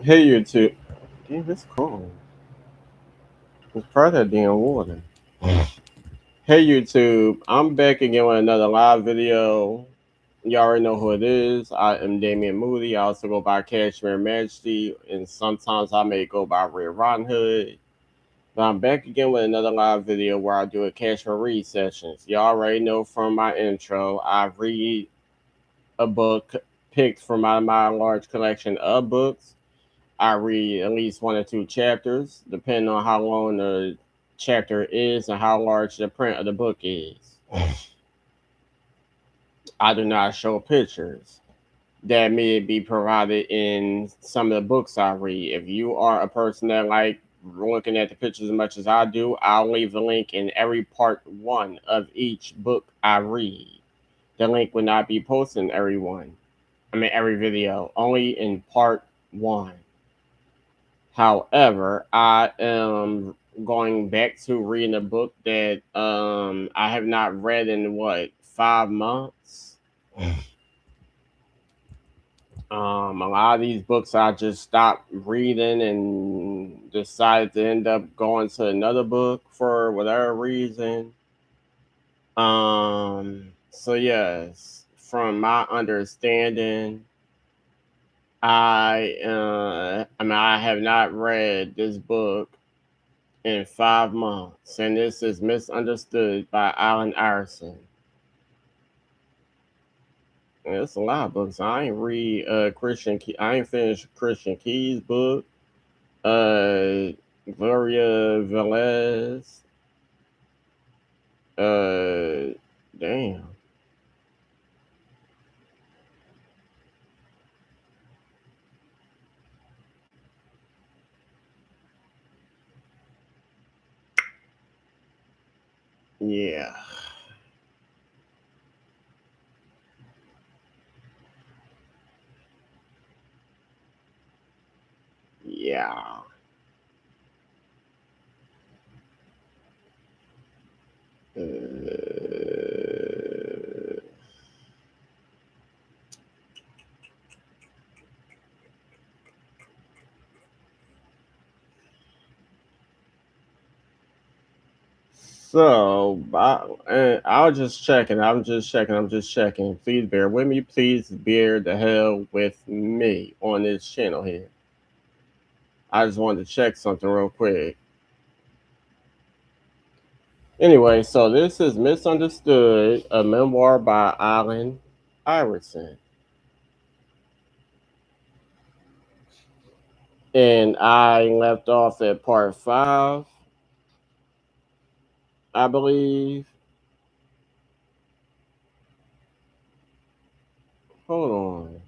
Hey YouTube. Damn, it's cold. It's part of that damn water. Hey YouTube, I'm back again with another live video. You already know who it is. I am Damian Moody. I also go by Kashmere Majesty, and sometimes I may go by Red Rotten Hood. But I'm back again with another live video where I do a Kashmere read sessions. You already know from my intro, I read a book picked from out of my large collection of books. I read at least one or two chapters, depending on how long the chapter is and how large the print of the book is. I do not show pictures that may be provided in some of the books I read. If you are a person that like looking at the pictures as much as I do, I'll leave the link in every part one of each book I read. The link will not be posted in every one. I mean every video, only in part one. However, I am going back to reading a book that I have not read in what 5 months. A lot of these books I just stopped reading and decided to end up going to another book for whatever reason. So yes, from my understanding, I have not read this book in 5 months, and this is Misunderstood by Alan Iverson. And it's a lot of books. I ain't read I ain't finished Christian Key's book. Uh, Gloria Velez. Uh, damn. Yeah, yeah. Uh, I was just checking. I'm just checking. I'm just checking. Please bear with me. Please bear the hell with me on this channel here. I just wanted to check something real quick. Anyway, so this is Misunderstood, a memoir by Alan Iverson. And I left off at part 5, I believe. Hold on.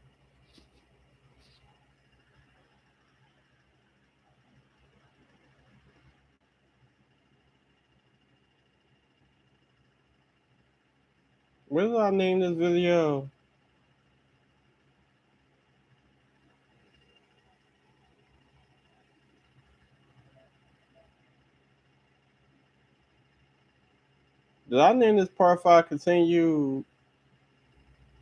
What did I name this video? Did I name this part 5 Continue?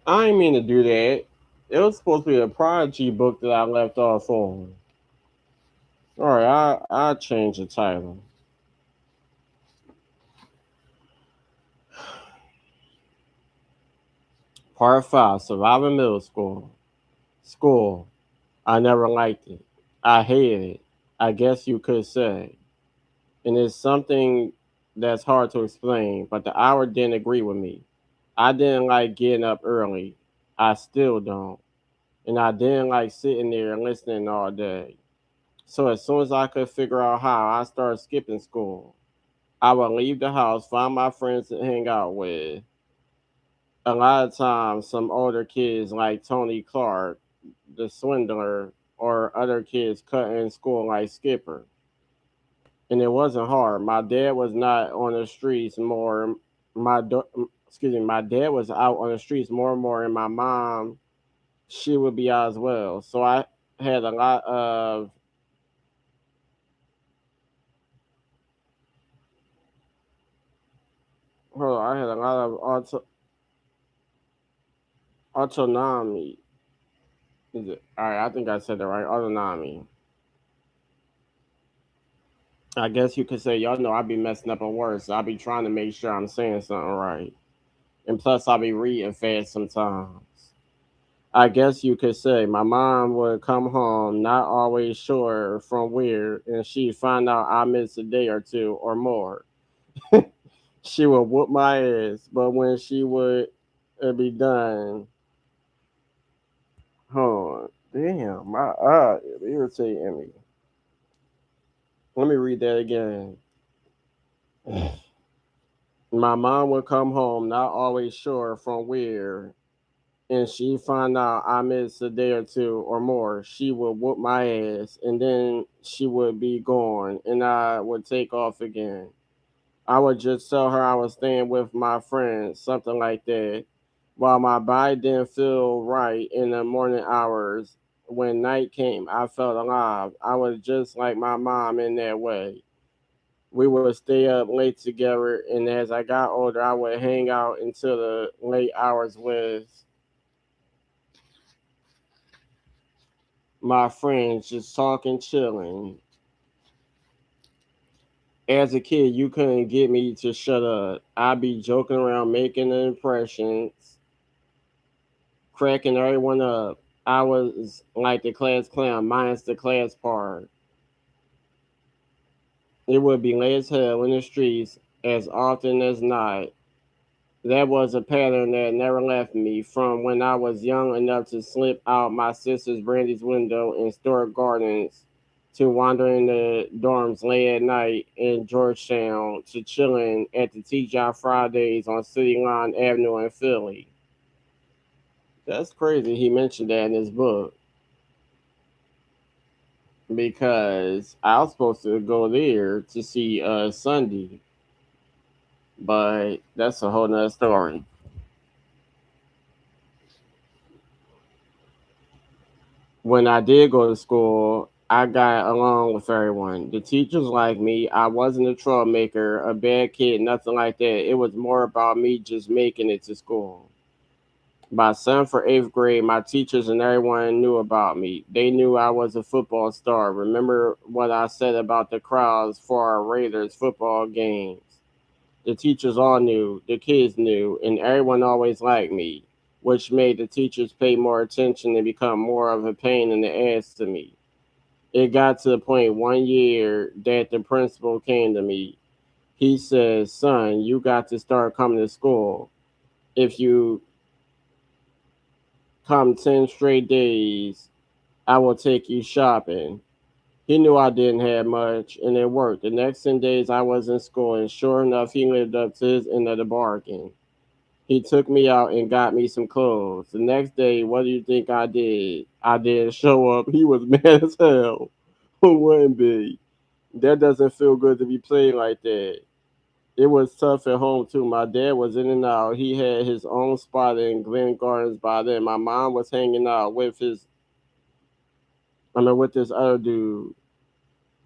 I didn't mean to do that. It was supposed to be a Prodigy book that I left off on. Alright, I changed the title. Part 5, Surviving Middle School. School. I never liked it. I hated it. I guess you could say. And it's something that's hard to explain, but the hour didn't agree with me. I didn't like getting up early. I still don't. And I didn't like sitting there and listening all day. So as soon as I could figure out how, I started skipping school. I would leave the house, find my friends to hang out with. A lot of times, some older kids like Tony Clark, the swindler, or other kids cutting school like Skipper. And it wasn't hard. My dad was not on the streets more. My dad was out on the streets more and more, and my mom, she would be out as well. So I had a lot of I had a lot of autonomy. All right, I think I said it right. Autonomy. I guess you could say, y'all know I be messing up on words. So I be trying to make sure I'm saying something right. And plus, I be reading fast sometimes. I guess you could say my mom would come home not always sure from where, and she'd find out I missed a day or two or more. She would whoop my ass, but when she would be done, hold on, damn, my eye is irritating me. Let me read that again. My mom would come home not always sure from where, and she find out I missed a day or two or more. She would whoop my ass, and then she would be gone, and I would take off again. I would just tell her I was staying with my friends, something like that. While my body didn't feel right in the morning hours, when night came, I felt alive. I was just like my mom in that way. We would stay up late together, and as I got older, I would hang out until the late hours with my friends, just talking, chilling. As a kid, you couldn't get me to shut up. I'd be joking around, making impressions, cracking everyone up. I was like the class clown, minus the class part. It would be late as hell in the streets as often as not. That was a pattern that never left me from when I was young enough to slip out my sister's Brandy's window in Stewart Gardens to wandering the dorms late at night in Georgetown to chilling at the TGI Fridays on City Line Avenue in Philly. That's crazy he mentioned that in his book because I was supposed to go there to see Sunday, but that's a whole nother story. When I did go to school, I got along with everyone. The teachers liked me. I wasn't a troublemaker, a bad kid, nothing like that. It was more about me just making it to school. By seventh or eighth grade, my teachers and everyone knew about me. They knew I was a football star. Remember what I said about the crowds for our Raiders football games? The teachers all knew, the kids knew, and everyone always liked me, which made the teachers pay more attention and become more of a pain in the ass to me. It got to the point one year that the principal came to me. He said, "Son, you got to start coming to school. If you come 10 straight days, I will take you shopping." He knew I didn't have much, and it worked. The next 10 days I was in school, and sure enough, he lived up to his end of the bargain. He took me out and got me some clothes. The next day, what do you think I did? I didn't show up. He was mad as hell. Who wouldn't be? That doesn't feel good to be played like that. It was tough at home too. My dad was in and out. He had his own spot in Glen Gardens by then. My mom was hanging out with this other dude.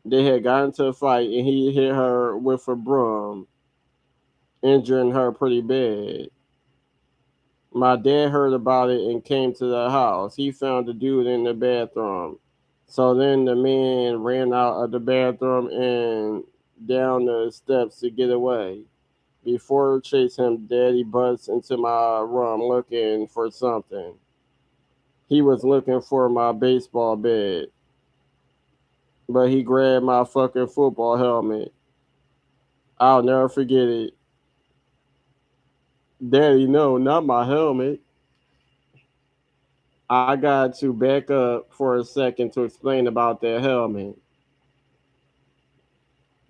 They had gotten into a fight and he hit her with a broom, injuring her pretty bad. My dad heard about it and came to the house. He found the dude in the bathroom. So then the man ran out of the bathroom and down the steps to get away. Before chasing him, Daddy busts into my room looking for something. He was looking for my baseball bat, but he grabbed my fucking football helmet. I'll never forget it. Daddy, no, not my helmet. I got to back up for a second to explain about that helmet.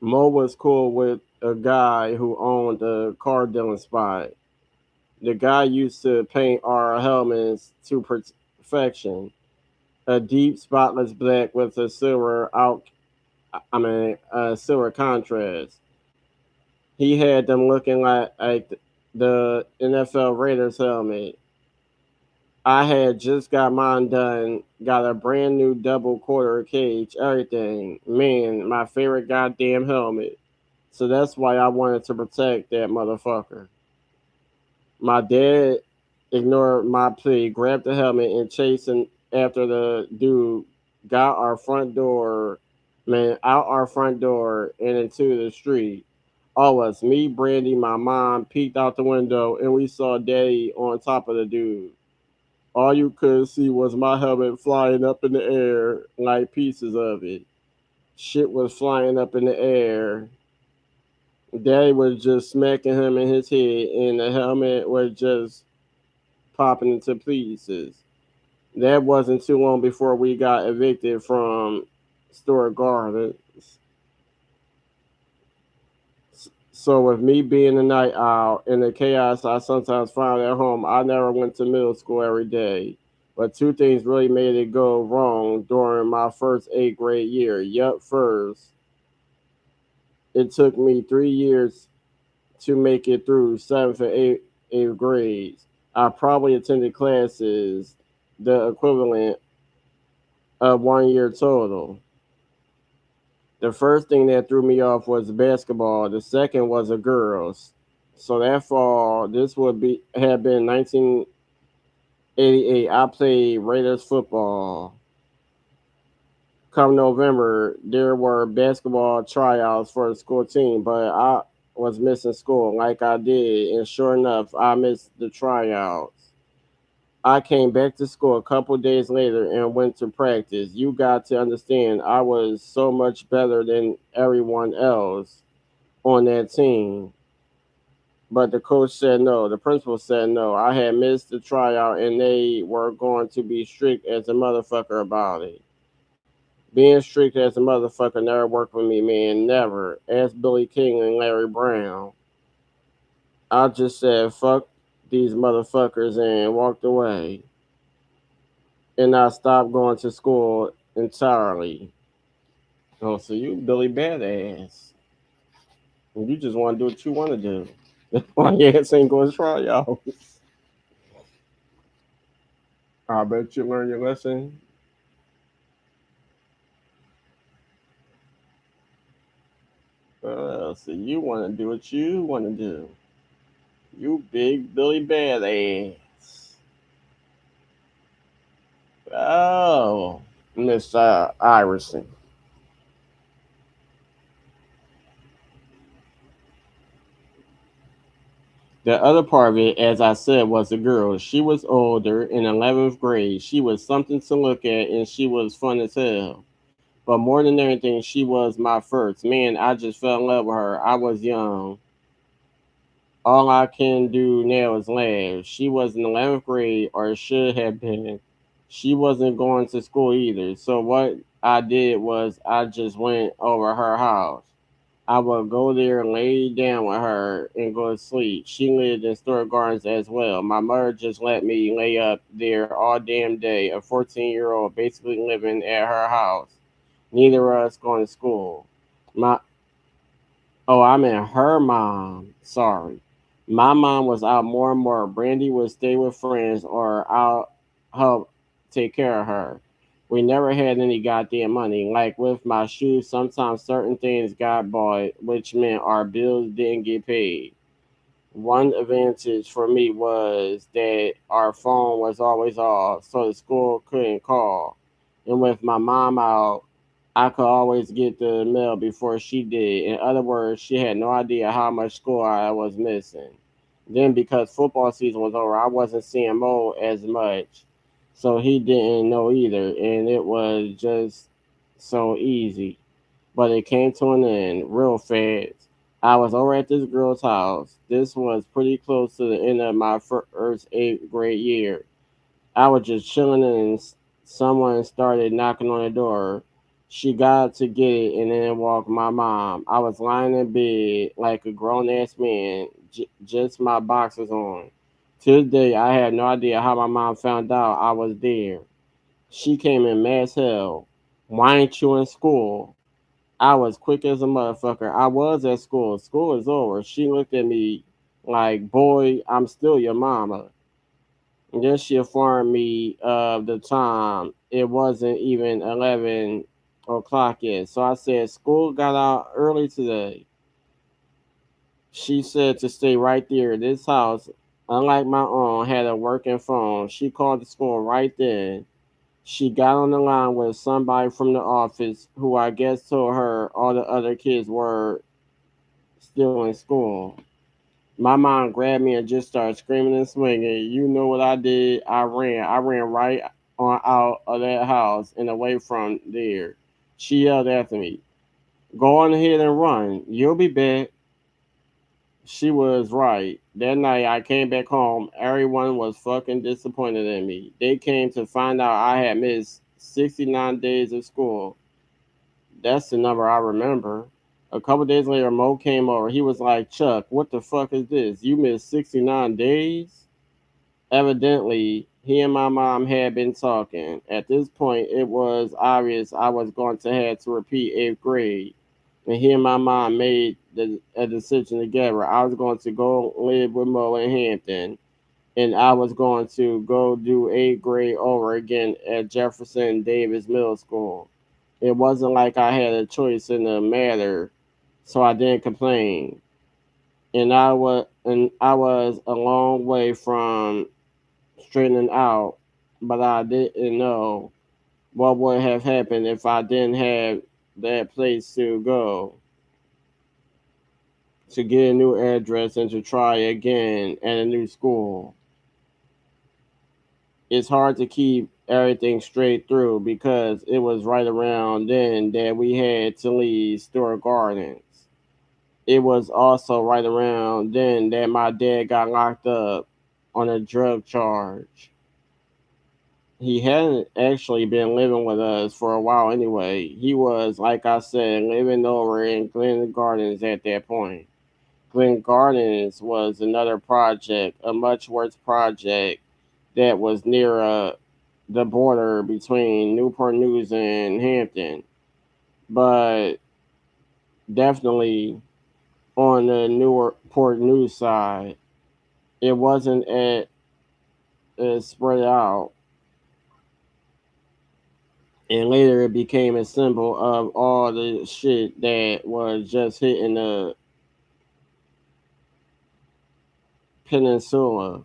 Mo was cool with a guy who owned a car dealing spot. The guy used to paint our helmets to perfection. A deep spotless black with a silver contrast. He had them looking like the NFL Raiders helmet. I had just got mine done, got a brand new double quarter cage, everything. Man, my favorite goddamn helmet. So that's why I wanted to protect that motherfucker. My dad ignored my plea, grabbed the helmet, and chasing. after the dude got our front door, man, out our front door and into the street. All us, me, Brandy, my mom, peeked out the window and we saw Daddy on top of the dude. All you could see was my helmet flying up in the air like pieces of it. Shit was flying up in the air. Daddy was just smacking him in his head, and the helmet was just popping into pieces. That wasn't too long before we got evicted from Store Gardens. So with me being a night owl and the chaos I sometimes found at home, I never went to middle school every day. But two things really made it go wrong during my first eighth grade year. Yup, first, it took me 3 years to make it through seventh and eighth grades. I probably attended classes the equivalent of 1 year total. The first thing that threw me off was basketball. The second was a girls. So that fall, this would be had been 1988. I played Raiders football. Come November, there were basketball tryouts for the school team, but I was missing school like I did, and sure enough, I missed the tryouts. I came back to school a couple days later and went to practice. You got to understand, I was so much better than everyone else on that team. But the coach said no. The principal said no. I had missed the tryout and they were going to be strict as a motherfucker about it. Being strict as a motherfucker never worked with me, man. Never. Ask Billy King and Larry Brown. I just said, fuck these motherfuckers and walked away. And I stopped going to school entirely. Oh, so you Billy Badass. You just want to do what you want to do. Why your ass ain't going to try, y'all? I bet you learn your lesson. So you want to do what you want to do. You big Billy Badass. Oh, Miss Iverson. The other part of it, as I said, was a girl. She was older in 11th grade. She was something to look at and she was fun as hell. But more than anything, she was my first. Man, I just fell in love with her. I was young. All I can do now is laugh. She was in 11th grade, or should have been. She wasn't going to school either. So what I did was I just went over her house. I would go there, lay down with her, and go to sleep. She lived in Stuart Gardens as well. My mother just let me lay up there all damn day, a 14-year-old basically living at her house. Neither of us going to school. My Oh, I meant her mom. Sorry. My mom was out more and more. Brandy would stay with friends or I'll help take care of her. We never had any goddamn money. Like with my shoes, sometimes certain things got bought, which meant our bills didn't get paid. One advantage for me was that our phone was always off, so the school couldn't call. And with my mom out, I could always get the mail before she did. In other words, she had no idea how much school I was missing. Then, because football season was over, I wasn't seeing Mo as much, so he didn't know either, and it was just so easy. But it came to an end real fast. I was over at this girl's house. This was pretty close to the end of my first eighth grade year. I was just chilling and someone started knocking on the door. She got to get it and then walked my mom. I was lying in bed like a grown ass man, just my boxers on. To this day, I had no idea how my mom found out I was there. She came in mad as hell. Why ain't you in school? I was quick as a motherfucker. I was at school. School is over. She looked at me like, boy, I'm still your mama. And then she informed me of the time. It wasn't even 11 o'clock yet. So I said, school got out early today. She said to stay right there. This house, unlike my own, had a working phone. She called the school right then. She got on the line with somebody from the office who I guess told her all the other kids were still in school. My mom grabbed me and just started screaming and swinging. You know what I did? I ran. I ran right on out of that house and away from there. She yelled after me, "Go on ahead and run. You'll be back." She was right. That night I came back home. Everyone was fucking disappointed in me. They came to find out I had missed 69 days of school. That's the number I remember. A couple days later, Mo came over. He was like, "Chuck, what the fuck is this? You missed 69 days?" Evidently, he and my mom had been talking. At this point, it was obvious I was going to have to repeat eighth grade. And he and my mom made a decision together. I was going to go live with Mo in Hampton, and I was going to go do eighth grade over again at Jefferson Davis Middle School. It wasn't like I had a choice in the matter, so I didn't complain. And I was a long way from straightening out, but I didn't know what would have happened if I didn't have that place to go, to get a new address and to try again at a new school. It's hard to keep everything straight through because it was right around then that we had to leave Stewart Gardens. It was also right around then that my dad got locked up on a drug charge. He hadn't actually been living with us for a while anyway. He was, like I said, living over in Glen Gardens at that point. Glen Gardens was another project, a much worse project that was near the border between Newport News and Hampton, but definitely on the Newport News side. It wasn't as spread out, and later it became a symbol of all the shit that was just hitting the peninsula.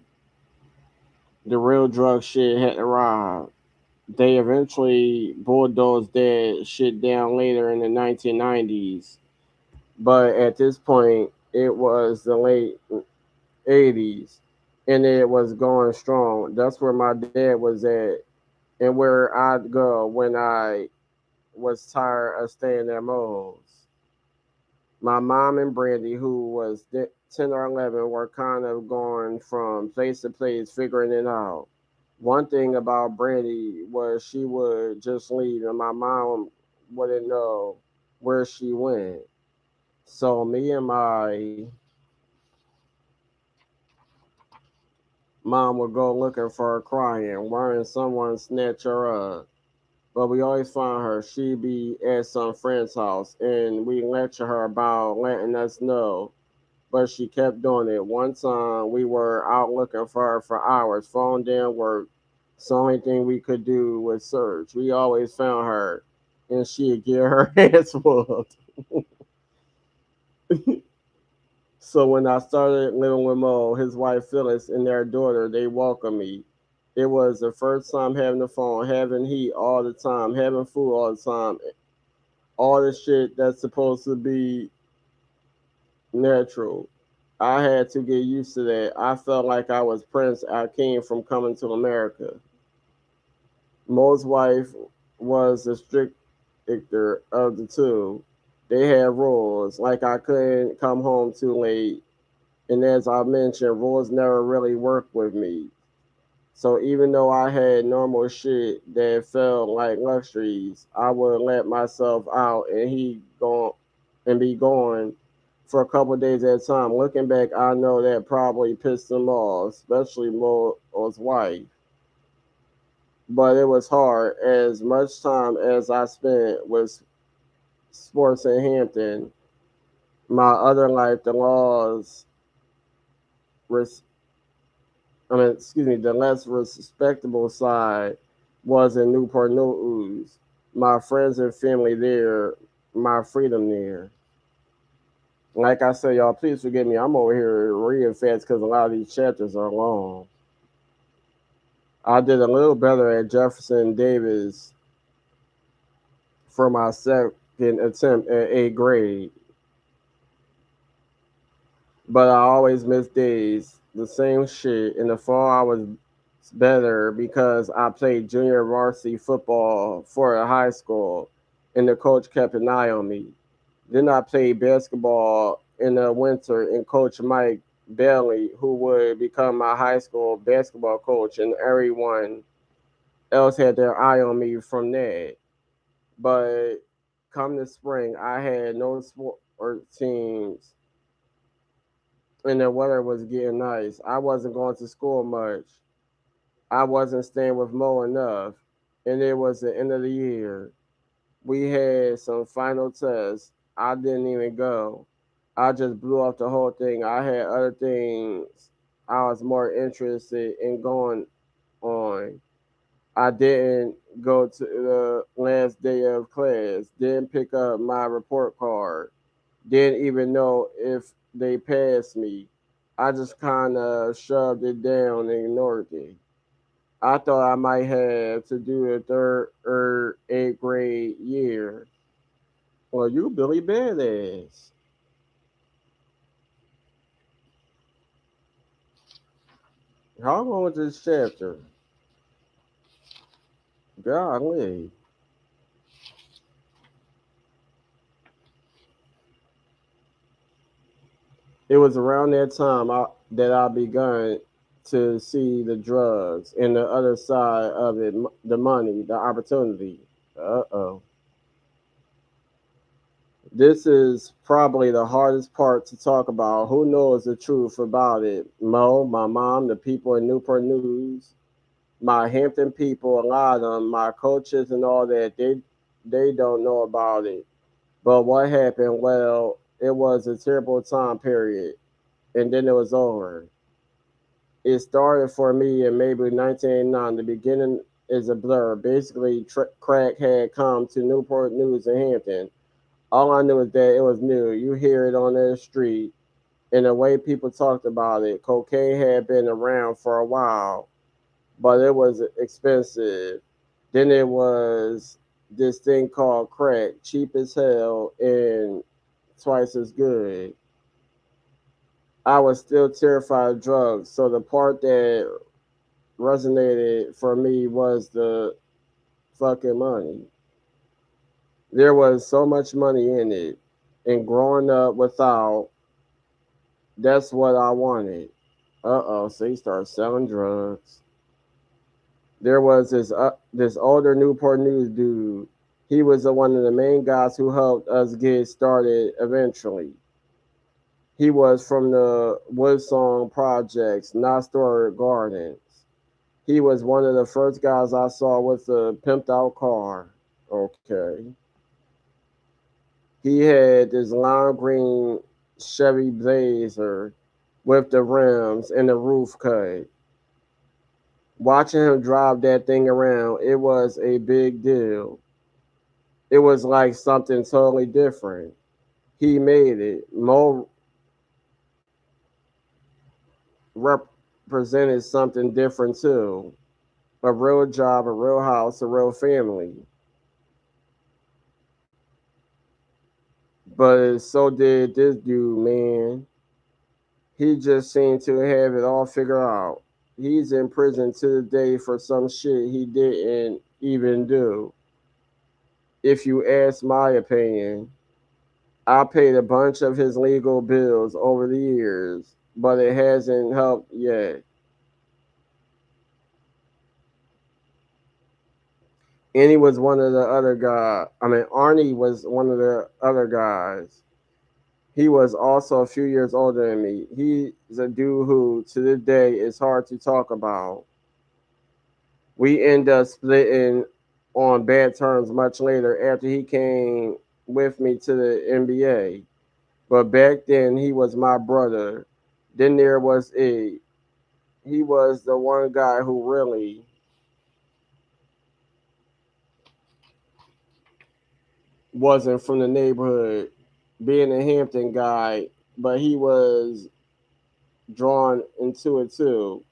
The real drug shit had arrived. They eventually bulldozed that shit down later in the 1990s, but at this point, it was the late 80s, and it was going strong. That's where my dad was at, and where I'd go when I was tired of staying at Mo's. My mom and Brandy, who was 10 or 11, were kind of going from place to place figuring it out. One thing about Brandy was she would just leave, and my mom wouldn't know where she went. So me and my mom would go looking for her crying, worrying someone snatch her up. But we always find her. She'd be at some friend's house, and we lecture her about letting us know. But she kept doing it. One time we were out looking for her for hours. Phone didn't work. So the only thing we could do was search. We always found her, and she'd get her hands whooped. So when I started living with Mo, his wife Phyllis, and their daughter, they welcomed me. It was the first time having the phone, having heat all the time, having food all the time, all the shit that's supposed to be natural. I had to get used to that. I felt like I was Prince. I came from coming to America. Mo's wife was the stricter of the two. They had rules, like I couldn't come home too late. And as I mentioned, rules never really worked with me. So even though I had normal shit that felt like luxuries, I would let myself out and he go and be gone for a couple of days at a time. Looking back, I know that probably pissed him off, especially Mo's wife. But it was hard. As much time as I spent with sports in Hampton, my other life, the laws, res- the less respectable side was in Newport News. My friends and family there, my freedom there. Like I said, y'all, please forgive me. I'm over here reading fast because a lot of these chapters are long. I did a little better at Jefferson Davis for my second attempt at eighth grade, but I always missed days. The same shit. In the fall, I was better because I played junior varsity football for a high school, and the coach kept an eye on me. Then I played basketball in the winter, and Coach Mike Bailey, who would become my high school basketball coach, and everyone else had their eye on me from that. But come the spring, I had no sport or teams, and the weather was getting nice. I wasn't going to school much. I wasn't staying with Mo enough, and it was the end of the year. We had some final tests. I didn't even go. I just blew off the whole thing. I had other things I was more interested in going on. I didn't go to the last day of class, didn't pick up my report card, didn't even know if they passed me. I just kind of shoved it down and ignored it. I thought I might have to do the third or eighth grade year. Well, you Billy Badass. How long was this chapter? Golly. It was around that time that I begun to see the drugs and the other side of it, the money, the opportunity. Uh oh. This is probably the hardest part to talk about. Who knows the truth about it? Mo, my mom, the people in Newport News, my Hampton people, a lot of them, my coaches and all that. They don't know about it. But what happened? Well, it was a terrible time period, and then it was over. It started for me in maybe 1989. The beginning is a blur. Basically, crack had come to Newport News and Hampton. All I knew is that it was new. You hear it on the street, and the way people talked about it. Cocaine had been around for a while, but it was expensive. Then it was this thing called crack, cheap as hell and twice as good. I was still terrified of drugs, so the part that resonated for me was the fucking money. There was so much money in it, and growing up without, that's what I wanted. So he started selling drugs. There was this older Newport News dude. He was one of the main guys who helped us get started eventually. He was from the Woodsong Projects, not Storage Gardens. He was one of the first guys I saw with a pimped out car. Okay. He had this lime green Chevy Blazer with the rims and the roof cut. Watching him drive that thing around, it was a big deal. It was like something totally different. He made it. Mo represented something different too. A real job, a real house, a real family. But so did this dude, man. He just seemed to have it all figured out. He's in prison to the day for some shit he didn't even do. If you ask my opinion, I paid a bunch of his legal bills over the years, but it hasn't helped yet. And he was one of the other guys. I mean, Arnie was one of the other guys. He was also a few years older than me. He's a dude who, to this day, is hard to talk about. We end up splitting on bad terms much later after he came with me to the NBA. But back then, he was my brother. Then there was E. He was the one guy who really wasn't from the neighborhood, being a Hampton guy, but he was drawn into it too.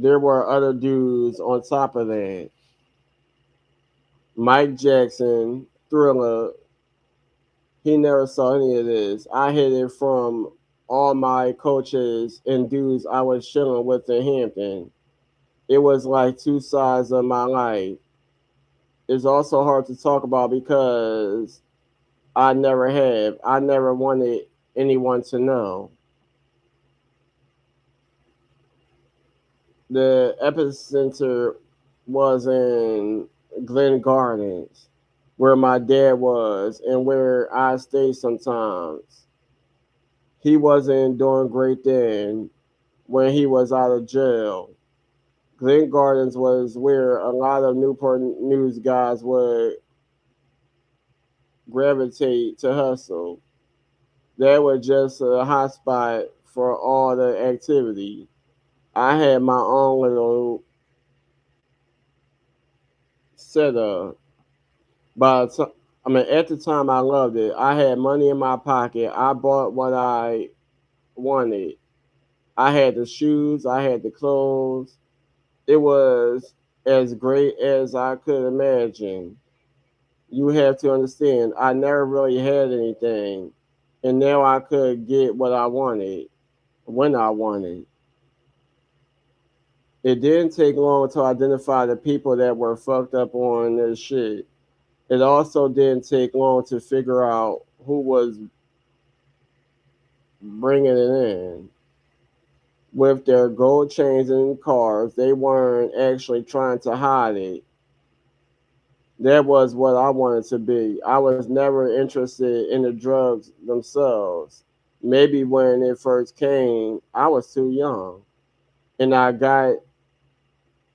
there were other dudes on top of that. Mike Jackson, Thriller, he never saw any of this. I hid it from all my coaches and dudes I was chilling with in Hampton. It was like two sides of my life. It's also hard to talk about because I never have. I never wanted anyone to know. The epicenter was in Glen Gardens, where my dad was and where I stayed sometimes. He wasn't doing great then when he was out of jail. Glen Gardens was where a lot of Newport News guys would gravitate to hustle. That was just a hot spot for all the activity. I had my own little setup. At the time, I loved it. I had money in my pocket. I bought what I wanted. I had the shoes. I had the clothes. It was as great as I could imagine. You have to understand, I never really had anything, and now I could get what I wanted when I wanted. It didn't take long to identify the people that were fucked up on this shit. It also didn't take long to figure out who was bringing it in. With their gold chains and cars, they weren't actually trying to hide it. That was what I wanted to be. I was never interested in the drugs themselves. Maybe when it first came, I was too young. And I got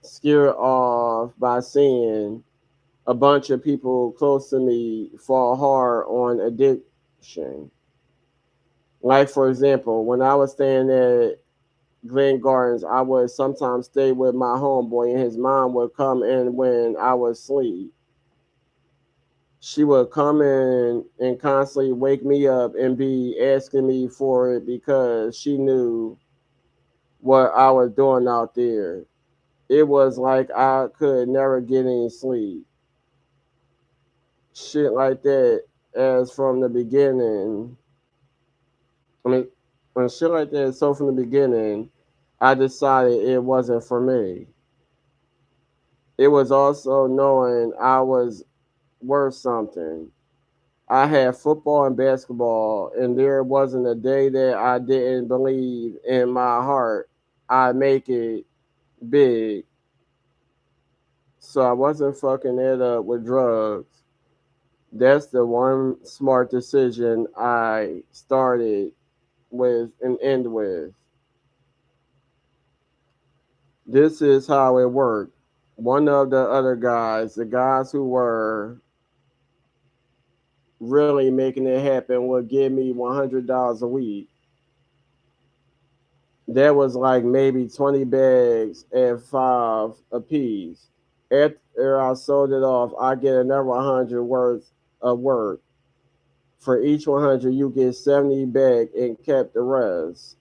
scared off by seeing a bunch of people close to me fall hard on addiction. Like, for example, when I was staying at Glen Gardens, I would sometimes stay with my homeboy, and his mom would come in when I was asleep. She would come in and constantly wake me up and be asking me for it because she knew what I was doing out there. It was like I could never get any sleep. Shit like that, as from the beginning. I mean, when shit like that, so from the beginning, I decided it wasn't for me. It was also knowing I was worth something. I had football and basketball, and there wasn't a day that I didn't believe in my heart I'd make it big. So I wasn't fucking it up with drugs. That's the one smart decision I started with and end with. This is how it worked. One of the other guys, the guys who were really making it happen, would give me $100 a week. That was like maybe 20 bags at five a piece. After I sold it off, I get another 100 worth of work. For each 100, you get 70 back and kept the rest.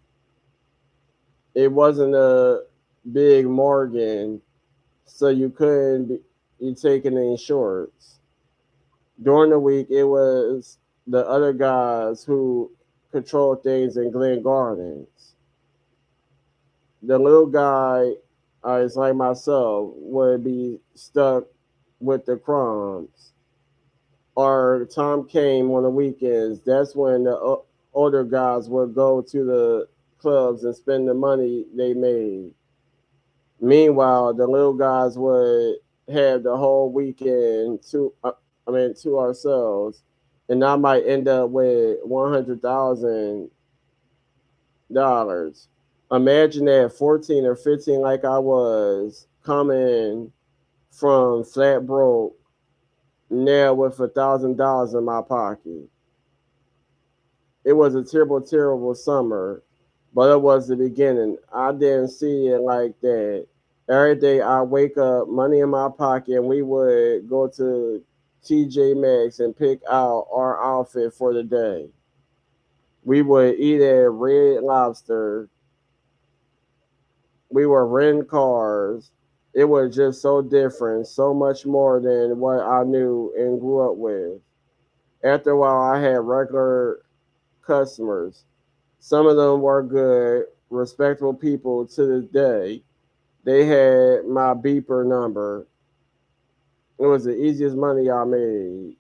It wasn't a big Morgan, so you couldn't be taking any shorts. During the week, it was the other guys who controlled things in Glen Gardens. The little guy, is like myself, would be stuck with the crumbs. Or time came on the weekends. That's when the older guys would go to the clubs and spend the money they made. Meanwhile, the little guys would have the whole weekend to ourselves, and I might end up with $100,000. Imagine that 14 or 15, like I was, coming from flat broke now with $1,000 in my pocket. It was a terrible, terrible summer, but it was the beginning. I didn't see it like that. Every day I wake up, money in my pocket, and we would go to TJ Maxx and pick out our outfit for the day. We would eat at Red Lobster. We were renting cars. It was just so different, so much more than what I knew and grew up with. After a while, I had regular customers. Some of them were good, respectable people to this day. They had my beeper number. It was the easiest money I made.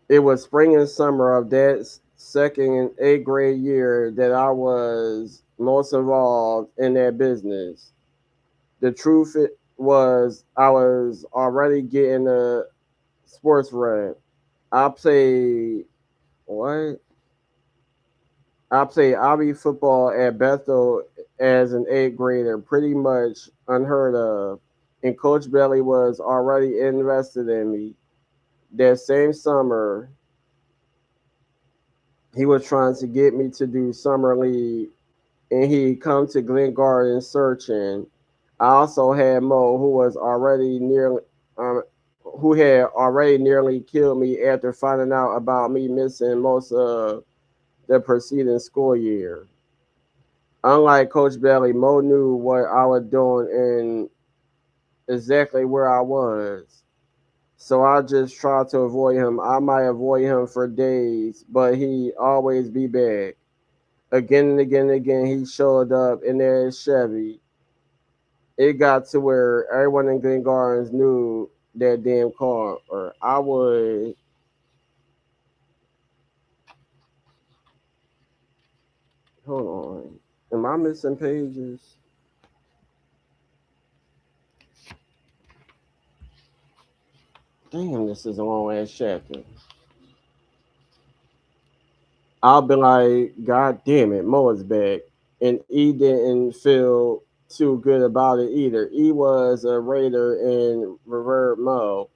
It was spring and summer of that second and eighth grade year that I was most involved in that business. The truth was, I was already getting a sports rep. I played what? I played Ivy football at Bethel as an eighth grader, pretty much unheard of. And Coach Belly was already invested in me. That same summer, he was trying to get me to do summer league, and he come to Glen Garden searching. I also had Mo, um, who had already nearly killed me after finding out about me missing most of the preceding school year. Unlike Coach Bailey, Mo knew what I was doing and exactly where I was. So I just tried to avoid him. I might avoid him for days, but he always be back. Again and again and again, he showed up in that Chevy. It got to where everyone in Glen Gardens knew that damn car. Or I would, hold on. Am I missing pages? Damn, this is a long ass chapter. I'll be like, God damn it, Mo is back. And E didn't feel too good about it either. E was a Raider and revered Mo.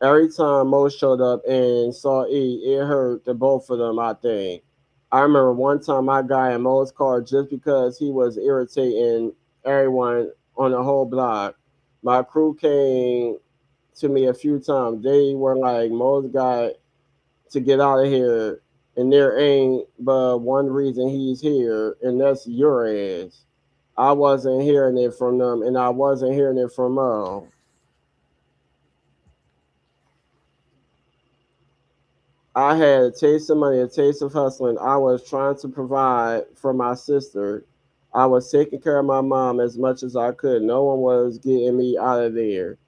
Every time Mo showed up and saw E, it hurt the both of them, I think. I remember one time I got in Mo's car just because he was irritating everyone on the whole block. My crew came to me a few times. They were like, Mo's got to get out of here, and there ain't but one reason he's here, and that's your ass. I wasn't hearing it from them, and I wasn't hearing it from Mo. I had a taste of money, a taste of hustling. I was trying to provide for my sister. I was taking care of my mom as much as I could. No one was getting me out of there.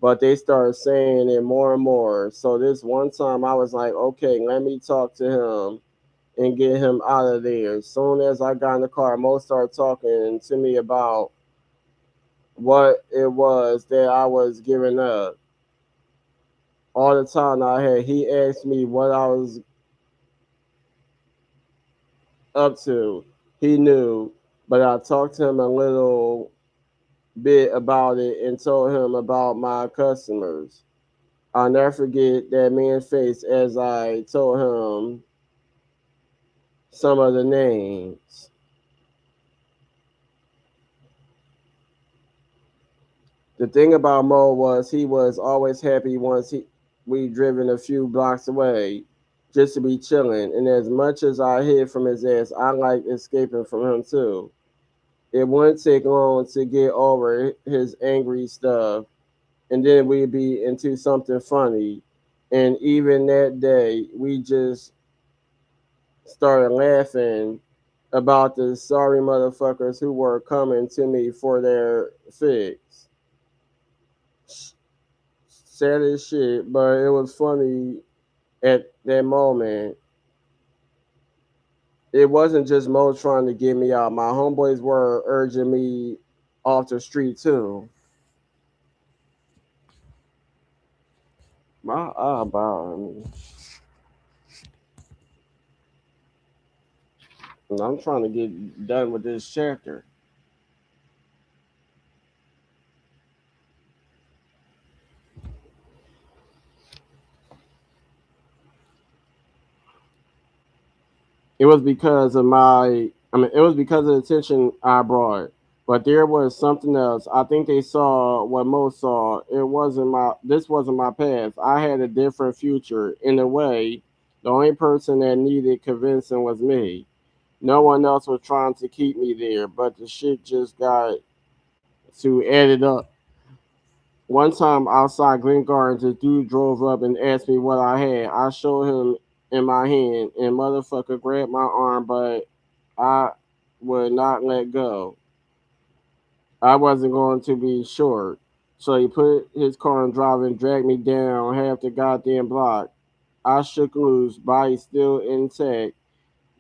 But they started saying it more and more. So this one time I was like, okay, let me talk to him and get him out of there. As soon as I got in the car, Mo started talking to me about what it was that I was giving up. All the time I had, he asked me what I was up to. He knew, but I talked to him a little bit about it and told him about my customers. I'll never forget that man's face as I told him some of the names. The thing about Mo was he was always happy once we driven a few blocks away just to be chilling. And as much as I hid from his ass, I liked escaping from him too. It wouldn't take long to get over his angry stuff, and then we'd be into something funny. And even that day, we just started laughing about the sorry motherfuckers who were coming to me for their fix. Sad as shit, but it was funny at that moment. It wasn't just Mo trying to get me out. My homeboys were urging me off the street too. My eyebrow. I'm trying to get done with this chapter. It was because of it was because of the attention I brought. But there was something else. I think they saw what most saw. This wasn't my past. I had a different future. In a way, the only person that needed convincing was me. No one else was trying to keep me there, but the shit just got to add it up. One time outside Glen Gardens, a dude drove up and asked me what I had. I showed him in my hand, and motherfucker grabbed my arm, but I would not let go. I wasn't going to be short. So he put his car in drive and dragged me down half the goddamn block. I shook loose, body still intact.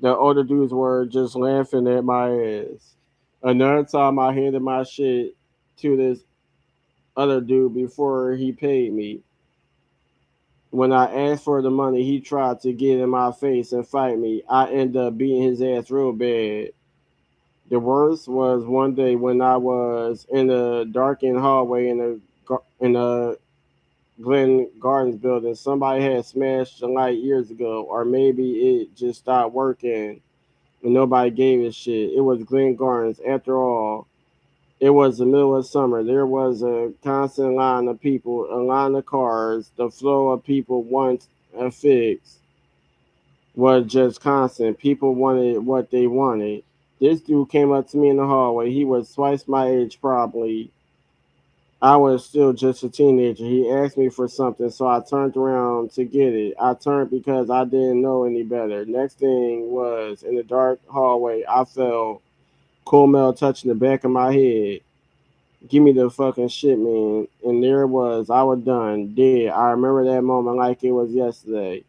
The older dudes were just laughing at my ass. Another time I handed my shit to this other dude before he paid me. When I asked for the money, he tried to get in my face and fight me. I ended up beating his ass real bad. The worst was one day when I was in a darkened hallway in a Glen Gardens building. Somebody had smashed the light years ago, or maybe it just stopped working and nobody gave a shit. It was Glen Gardens. After all, it was the middle of summer. There was a constant line of people, a line of cars. The flow of people once a fix was just constant. People wanted what they wanted. This dude came up to me in the hallway. He was twice my age, probably. I was still just a teenager. He asked me for something, so I turned around to get it. I turned because I didn't know any better. Next thing was in the dark hallway, I felt cool metal touching the back of my head. Give me the fucking shit, man. And there it was. I was done, dead. I remember that moment like it was yesterday.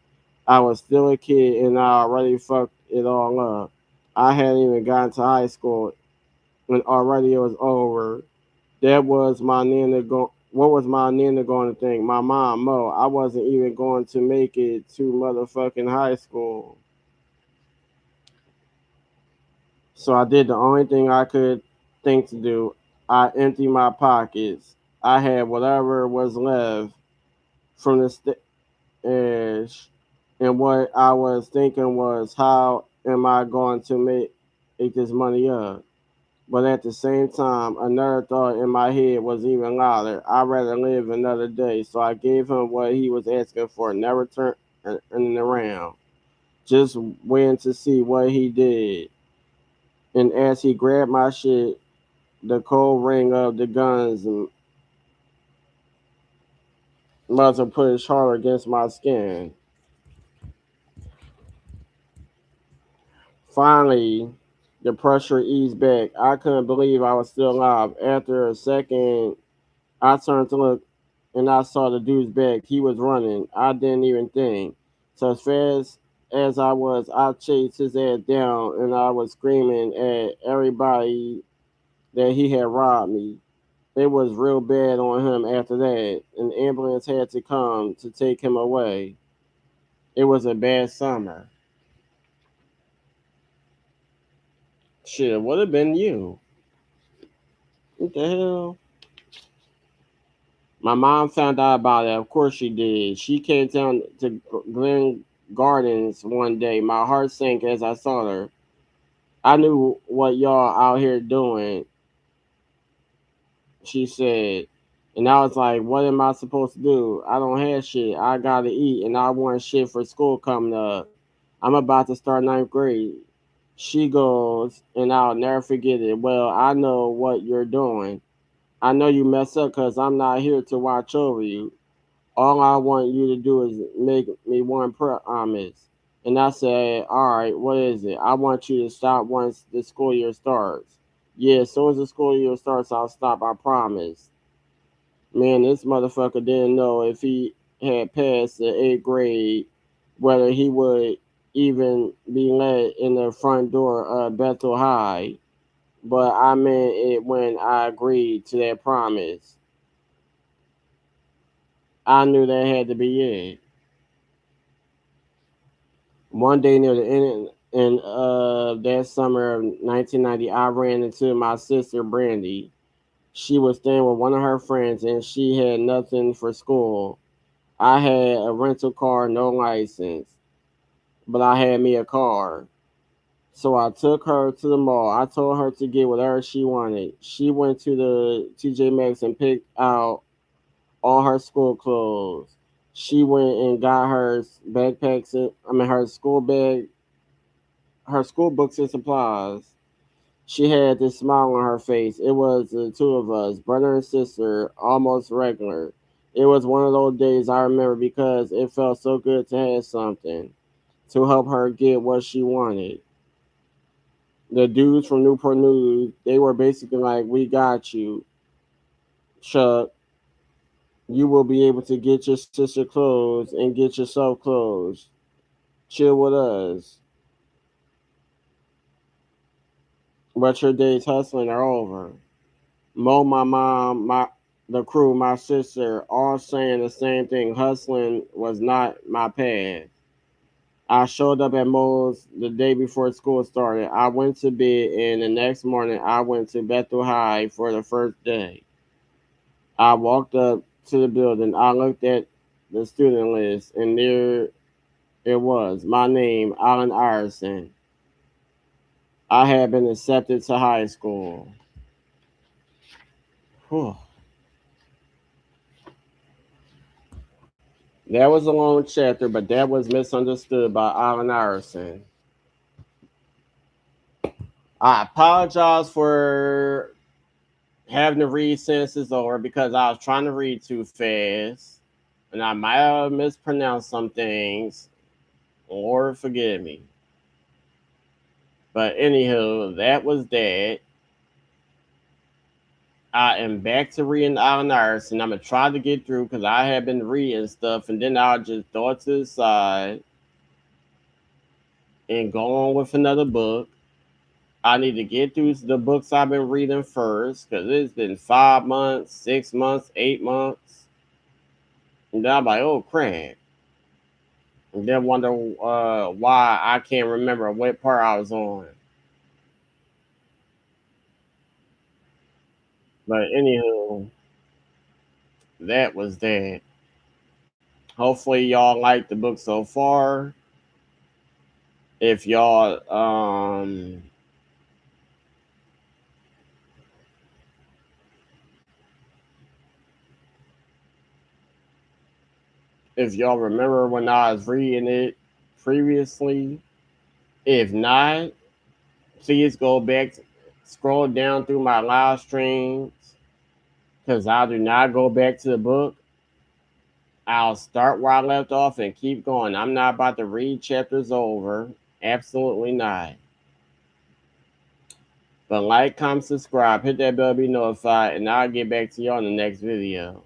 I was still a kid and I already fucked it all up. I hadn't even gotten to high school and already it was over. That was my nana go. What was my nana going to think? My mom, Mo. I wasn't even going to make it to motherfucking high school. So I did the only thing I could think to do. I emptied my pockets. I had whatever was left from the stash, and what I was thinking was, how am I going to make this money up? But at the same time, another thought in my head was even louder. I'd rather live another day. So I gave him what he was asking for, never turning around, just waiting to see what he did. And as he grabbed my shit, the cold ring of the guns muzzle pushed harder against my skin. Finally, the pressure eased back. I couldn't believe I was still alive. After a second, I turned to look and I saw the dude's back. He was running. I didn't even think. So as fast as I was, I chased his ass down and I was screaming at everybody that he had robbed me. It was real bad on him after that. An ambulance had to come to take him away. It was a bad summer. Shit, it would have been you. What the hell? My mom found out about it. Of course she did. She came down to Glen Gardens one day. My heart sank as I saw her. I knew what y'all out here doing, she said. And I was like, what am I supposed to do? I don't have shit. I gotta eat and I want shit for school coming up. I'm about to start ninth grade. She goes, and I'll never forget it. Well, I know what you're doing. I know you mess up because I'm not here to watch over you. All I want you to do is make me one promise. And I said, all right, what is it? I want you to stop once the school year starts. Yeah, as soon as the school year starts, I'll stop, I promise. Man, this motherfucker didn't know if he had passed the eighth grade, whether he would even be let in the front door of Bethel High. But I meant it when I agreed to that promise. I knew that had to be it. One day near the end of that summer of 1990, I ran into my sister Brandy. She was staying with one of her friends and she had nothing for school. I had a rental car, no license, but I had me a car. So I took her to the mall. I told her to get whatever she wanted. She went to the TJ Maxx and picked out all her school clothes. She went and got her backpacks, her school bag her school books and supplies. She had this smile on her face. It was the two of us, brother and sister, almost regular. It was one of those days I remember because it felt so good to have something to help her get what she wanted. The dudes from Newport News, they were basically like, "We got you, Chuck. You will be able to get your sister clothes and get yourself clothes. Chill with us. But your days hustling are over." Mo, my mom, the crew, my sister, all saying the same thing. Hustling was not my path. I showed up at Mo's the day before school started. I went to bed, and the next morning I went to Bethel High for the first day. I walked up to the building. I looked at the student list, and there it was. My name, Alan Iverson. I had been accepted to high school. Whew. That was a long chapter, but that was misunderstood by Alan Iverson. I apologize for having to read sentences over because I was trying to read too fast and I might have mispronounced some things. Lord forgive me. But anywho, that was that. I am back to reading Alan Iverson. I'm gonna try to get through because I have been reading stuff and then I'll just throw it to the side and go on with another book. I need to get through the books I've been reading first because it's been 5 months, 6 months, 8 months. And then I'm like, oh crap. And then wonder why I can't remember what part I was on. But anywho, that was that. Hopefully y'all like the book so far. If y'all if y'all remember when I was reading it previously. If not, please go back, scroll down through my live streams because I do not go back to the book. I'll start where I left off and keep going. I'm not about to read chapters over. Absolutely not. But like, comment, subscribe, hit that bell to be notified, and I'll get back to you on the next video.